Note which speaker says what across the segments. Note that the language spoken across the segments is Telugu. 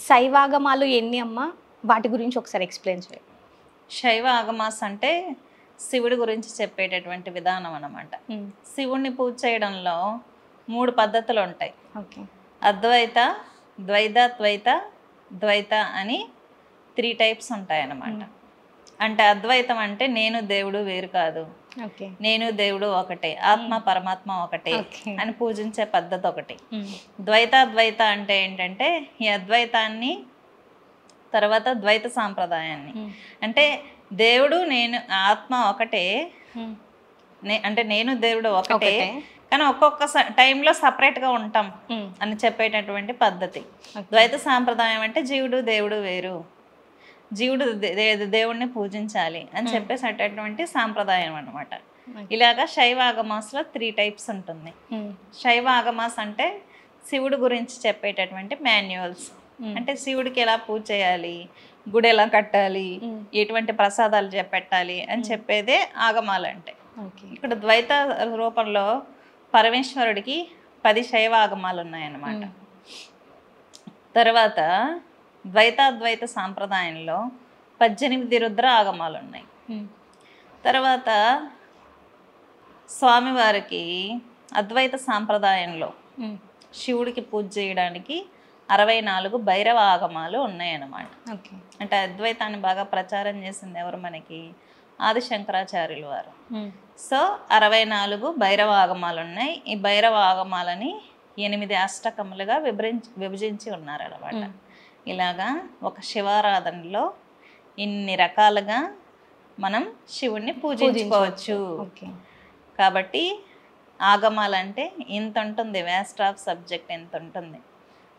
Speaker 1: శైవాగమాలు ఎన్ని అమ్మ? వాటి గురించి ఒకసారి ఎక్స్‌ప్లెయిన్ చేయి.
Speaker 2: శైవ ఆగమాస్ అంటే శివుడి గురించి చెప్పేటటువంటి విధానం అన్నమాట. శివుణ్ణి పూజ చేయడంలో 3 పద్ధతులు ఉంటాయి.
Speaker 1: ఓకే.
Speaker 2: అద్వైత, ద్వైత, ద్వైత అని 3 టైప్స్ ఉంటాయి అన్నమాట. అంటే అద్వైతం అంటే నేను దేవుడు వేరు కాదు,
Speaker 1: ఓకే.
Speaker 2: నేను దేవుడు ఒకటే, ఆత్మ పరమాత్మ ఒకటే
Speaker 1: ఓకే.
Speaker 2: అని పూజించే పద్ధతి ఒకటి. ద్వైత అంటే ఏంటంటే ఈ అద్వైతాన్ని తర్వాత ద్వైత సాంప్రదాయాన్ని, అంటే దేవుడు నేను ఆత్మ ఒకటే, అంటే నేను దేవుడు ఒకటే కానీ ఒక్కొక్క టైంలో సపరేట్గా ఉంటాం అని చెప్పేటటువంటి పద్ధతి. ద్వైత సాంప్రదాయం అంటే జీవుడు దేవుడు వేరు, జీవుడు దేవుడిని పూజించాలి అని చెప్పేసేటటువంటి సాంప్రదాయం అనమాట. ఇలాగా శైవ ఆగమాస్లో 3 టైప్స్ ఉంటుంది. శైవ ఆగమాస్ అంటే శివుడు గురించి చెప్పేటటువంటి మాన్యువల్స్, అంటే శివుడికి ఎలా పూజ చేయాలి, గుడి ఎలా కట్టాలి, ఎటువంటి ప్రసాదాలు పెట్టాలి అని చెప్పేదే ఆగమాలు అంటే. ఇక్కడ ద్వైత రూపంలో పరమేశ్వరుడికి 10 శైవ ఆగమాలు ఉన్నాయన్నమాట. తర్వాత ద్వైతాద్వైత సాంప్రదాయంలో 18 రుద్ర ఆగమాలు ఉన్నాయి. తర్వాత స్వామివారికి అద్వైత సాంప్రదాయంలో శివుడికి పూజ చేయడానికి 64 భైరవ ఆగమాలు ఉన్నాయన్నమాట. అంటే అద్వైతాన్ని బాగా ప్రచారం చేసింది ఎవరు మనకి? ఆది శంకరాచార్యులు వారు. సో 64 భైరవ ఆగమాలు ఉన్నాయి. ఈ భైరవ ఆగమాలని 8 అష్టకములుగా విభజించి ఉన్నారన్నమాట. ఇలాగా ఒక శివారాధనలో ఇన్ని రకాలుగా మనం శివుణ్ణి పూజించుకోవచ్చు. కాబట్టి ఆగమాలంటే ఇంత ఉంటుంది, వేస్ట్ ఆఫ్ సబ్జెక్ట్ ఎంత ఉంటుంది.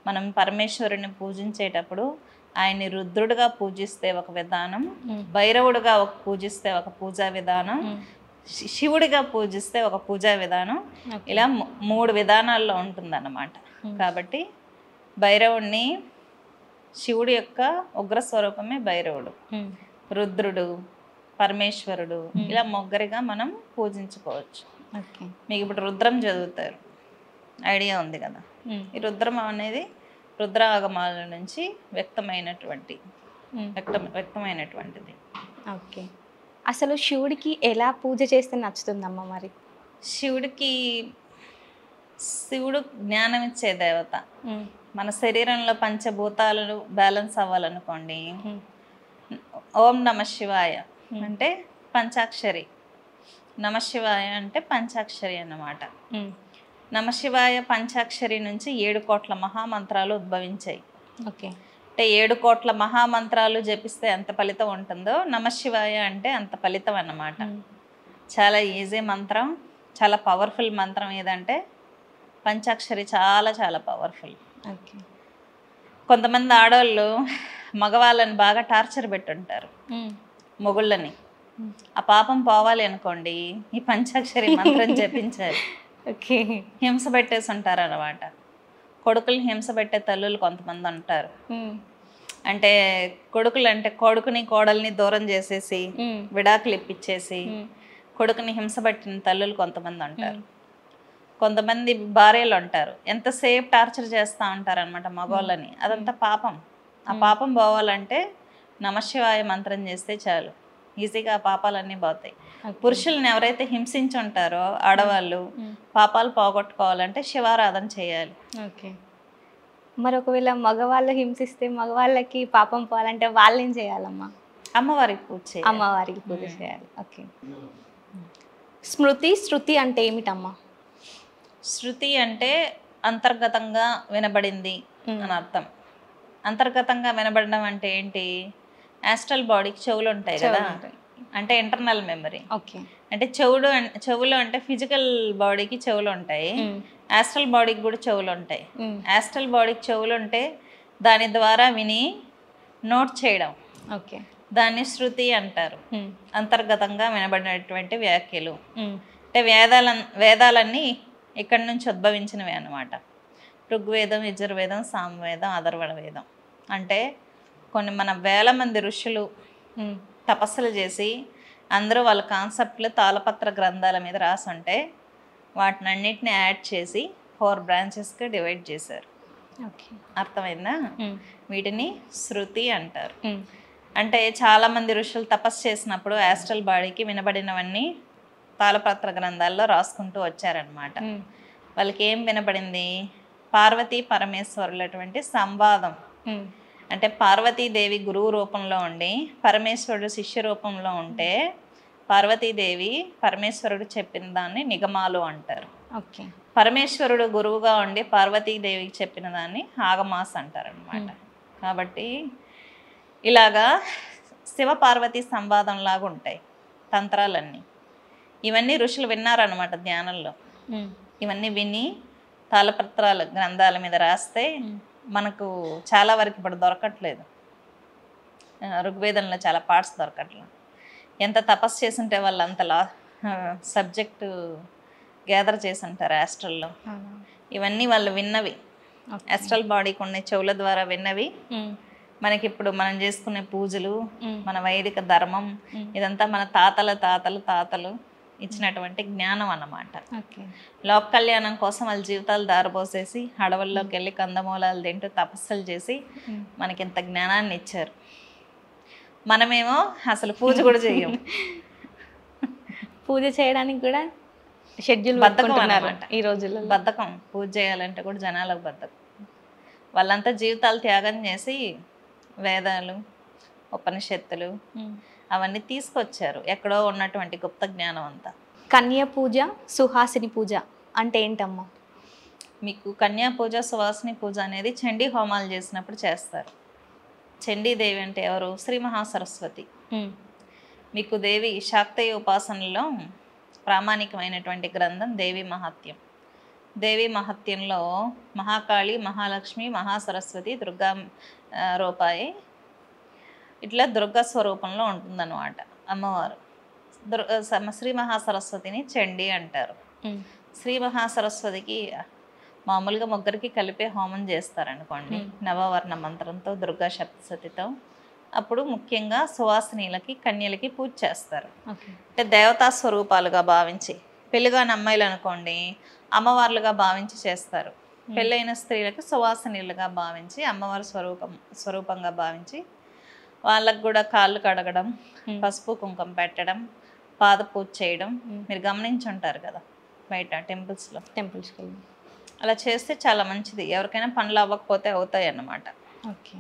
Speaker 2: మనం పరమేశ్వరుని పూజించేటప్పుడు ఆయన్ని రుద్రుడిగా పూజిస్తే ఒక విధానం, భైరవుడిగా పూజిస్తే ఒక పూజా విధానం, శివుడిగా పూజిస్తే ఒక పూజా విధానం, ఇలా 3 విధానాల్లో ఉంటుందన్నమాట. కాబట్టి భైరవుడిని, శివుడి యొక్క ఉగ్రస్వరూపమే భైరవుడు, రుద్రుడు, పరమేశ్వరుడు, ఇలా ముగ్గురిగా మనం పూజించుకోవచ్చు. మీకు ఇప్పుడు రుద్రం చదువుతారు, ఐడియా ఉంది కదా. ఈ రుద్రం అనేది రుద్ర ఆగమాల నుంచి వ్యక్తమైనటువంటిది.
Speaker 1: ఓకే. అసలు శివుడికి ఎలా పూజ చేస్తే నచ్చుతుందమ్మా మరి?
Speaker 2: శివుడు జ్ఞానం ఇచ్చే దేవత. మన శరీరంలో పంచభూతాలు బ్యాలెన్స్ అవ్వాలనుకోండి, ఓం నమ శివాయ అంటే పంచాక్షరి, నమశివాయ అంటే పంచాక్షరి అన్నమాట. నమశివాయ పంచాక్షరి నుంచి 7 కోట్ల మహామంత్రాలు ఉద్భవించాయి.
Speaker 1: ఓకే.
Speaker 2: అంటే 7 కోట్ల మహామంత్రాలు జపిస్తే ఎంత ఫలితం ఉంటుందో నమశివాయ అంటే అంత ఫలితం అన్నమాట. చాలా ఈజీ మంత్రం, చాలా పవర్ఫుల్ మంత్రం ఏదంటే పంచాక్షరి. చాలా చాలా పవర్ఫుల్.
Speaker 1: ఓకే.
Speaker 2: కొంతమంది ఆడవాళ్ళు మగవాళ్ళని బాగా టార్చర్ పెట్టుంటారు, మొగుళ్ళని. ఆ పాపం పోవాలి అనుకోండి ఈ పంచాక్షరి మంత్రం జపించాలి.
Speaker 1: ఓకే.
Speaker 2: హింస పెట్టేసి ఉంటారు అన్నమాట. కొడుకుల్ని హింస పెట్టే తల్లులు కొంతమంది ఉంటారు. అంటే కొడుకులు అంటే కొడుకుని కోడల్ని దూరం చేసేసి విడాకులు ఇప్పించేసి కొడుకుని హింస పెట్టిన తల్లులు కొంతమంది ఉంటారు. కొంతమంది భార్యలు ఉంటారు, ఎంతసేపు టార్చర్ చేస్తూ ఉంటారు అనమాట మగవాళ్ళని. అదంతా పాపం. ఆ పాపం పోవాలంటే నమశివాయ మంత్రం చేస్తే చాలు, ఈజీగా ఆ పాపాలన్నీ పోతాయి. పురుషుల్ని ఎవరైతే హింసించి ఉంటారో ఆడవాళ్ళు పాపాలు పోగొట్టుకోవాలంటే శివారాధన చేయాలి.
Speaker 1: ఓకే. మరి ఒకవేళ మగవాళ్ళు హింసిస్తే మగవాళ్ళకి పాపం పోవాలంటే వాళ్ళు ఏం చేయాలమ్మా?
Speaker 2: అమ్మవారికి పూజ చేయాలి.
Speaker 1: అమ్మవారికి పూజ చేయాలి. ఓకే. స్మృతి, శృతి అంటే ఏమిటమ్మా?
Speaker 2: శృతి అంటే అంతర్గతంగా వినబడింది అని అర్థం. అంతర్గతంగా వినబడడం అంటే ఏంటి? యాస్ట్రల్ బాడీకి చెవులు ఉంటాయి కదా, అంటే ఇంటర్నల్ మెమరీ.
Speaker 1: ఓకే.
Speaker 2: అంటే చెవులు అంటే ఫిజికల్ బాడీకి చెవులు ఉంటాయి, యాస్ట్రల్ బాడీకి కూడా చెవులు ఉంటాయి. యాస్ట్రల్ బాడీకి చెవులు ఉంటే దాని ద్వారా విని నోట్ చేయడం,
Speaker 1: ఓకే,
Speaker 2: దాన్ని శృతి అంటారు. అంతర్గతంగా వినబడినటువంటి వ్యాఖ్యలు. అంటే వేదాలన్నీ ఇక్కడి నుంచి ఉద్భవించినవి అన్నమాట. ఋగ్వేదం, యజుర్వేదం, సామవేదం, అథర్వణ వేదం. అంటే కొన్ని మన వేల మంది ఋషులు తపస్సులు చేసి అందరూ వాళ్ళ కాన్సెప్ట్లు తాళపత్ర గ్రంథాల మీద రాసుంటే వాటినన్నిటిని యాడ్ చేసి 4 బ్రాంచెస్గా డివైడ్ చేశారు.
Speaker 1: ఓకే.
Speaker 2: అర్థమైందా? వీటిని శృతి అంటారు. అంటే చాలామంది ఋషులు తపస్సు చేసినప్పుడు యాస్ట్రల్ బాడీకి వినబడినవన్నీ తాళపత్ర గ్రంథాల్లో రాసుకుంటూ వచ్చారనమాట. వాళ్ళకి ఏం వినపడింది? పార్వతీ పరమేశ్వరులటువంటి సంవాదం. అంటే పార్వతీదేవి గురువు రూపంలో ఉండి పరమేశ్వరుడు శిష్య రూపంలో ఉంటే పార్వతీదేవి పరమేశ్వరుడు చెప్పిన దాన్ని నిగమాలు అంటారు.
Speaker 1: ఓకే.
Speaker 2: పరమేశ్వరుడు గురువుగా ఉండి పార్వతీదేవికి చెప్పిన దాన్ని ఆగమాస్ అంటారు అనమాట. కాబట్టి ఇలాగా శివపార్వతీ సంవాదం లాగా ఉంటాయి తంత్రాలన్నీ. ఇవన్నీ ఋషులు విన్నారనమాట ధ్యానంలో. ఇవన్నీ విని తాళపత్రాల గ్రంథాల మీద రాస్తే మనకు చాలా వరకు ఇప్పుడు దొరకట్లేదు. ఋగ్వేదంలో చాలా పార్ట్స్ దొరకట్లేదు. ఎంత తపస్సు చేస్తుంటే వాళ్ళు అంతలా సబ్జెక్టు గ్యాదర్ చేసి ఉంటారు యాస్ట్రల్లో. ఇవన్నీ వాళ్ళు విన్నవి, యాస్ట్రల్ బాడీకి ఉన్న చెవుల ద్వారా విన్నవి. మనకి ఇప్పుడు మనం చేసుకునే పూజలు, మన వైదిక ధర్మం, ఇదంతా మన తాతలు ఇచ్చినటువంటి జ్ఞానం అన్నమాట. లోక కళ్యాణం కోసం వాళ్ళ జీవితాలు దారబోసేసి అడవుల్లోకి వెళ్ళి కందమూలాలు తింటూ తపస్సులు చేసి మనకి ఇంత జ్ఞానాన్ని ఇచ్చారు. మనమేమో అసలు పూజ కూడా చేయము.
Speaker 1: పూజ చేయడానికి కూడా షెడ్యూల్
Speaker 2: బద్ధకం అన్నమాట
Speaker 1: ఈ రోజుల్లో.
Speaker 2: బద్ధకం. పూజ చేయాలంటే కూడా జనాలకు బద్ధకం. వాళ్ళంతా జీవితాలు త్యాగం చేసి వేదాలు, ఉపనిషత్తులు అవన్నీ తీసుకొచ్చారు. ఎక్కడో ఉన్నటువంటి గుప్త జ్ఞానం అంతా.
Speaker 1: కన్య పూజ, సుహాసిని పూజ అంటే ఏంటమ్మా?
Speaker 2: మీకు కన్యా పూజ, సువాసిని పూజ అనేది చండీ హోమాలు చేసినప్పుడు చేస్తారు. చండీదేవి అంటే ఎవరు? శ్రీ మహాసరస్వతి. మీకు దేవి శాక్తేయ ఉపాసనలో ప్రామాణికమైనటువంటి గ్రంథం దేవి మహాత్యం. దేవి మహత్యంలో మహాకాళి, మహాలక్ష్మి, మహాసరస్వతి, దుర్గా రూపాయి ఇట్లా దుర్గా స్వరూపంలో ఉంటుందన్నమాట అమ్మవారు. శ్రీ మహాసరస్వతిని చండీ అంటారు. శ్రీ మహాసరస్వతికి మామూలుగా ముగ్గురికి కలిపే హోమం చేస్తారనుకోండి, నవవర్ణ మంత్రంతో, దుర్గా సప్తశతితో. అప్పుడు ముఖ్యంగా సువాసినీలకి, కన్యలకి పూజ చేస్తారు. అంటే దేవతా స్వరూపాలుగా భావించి, పెళ్ళిగాని అమ్మాయిలు అనుకోండి అమ్మవార్లుగా భావించి చేస్తారు. పెళ్ళైన స్త్రీలకు సువాసినీలుగా భావించి, అమ్మవారి స్వరూపంగా భావించి వాళ్ళకు కూడా కాళ్ళు కడగడం, పసుపు కుంకుమ పెట్టడం, పాద పూజ చేయడం మీరు గమనించి ఉంటారు కదా బయట టెంపుల్స్కి. అలా చేస్తే చాలా మంచిది. ఎవరికైనా పనులు అవ్వకపోతే అవుతాయి అన్నమాట.
Speaker 1: ఓకే.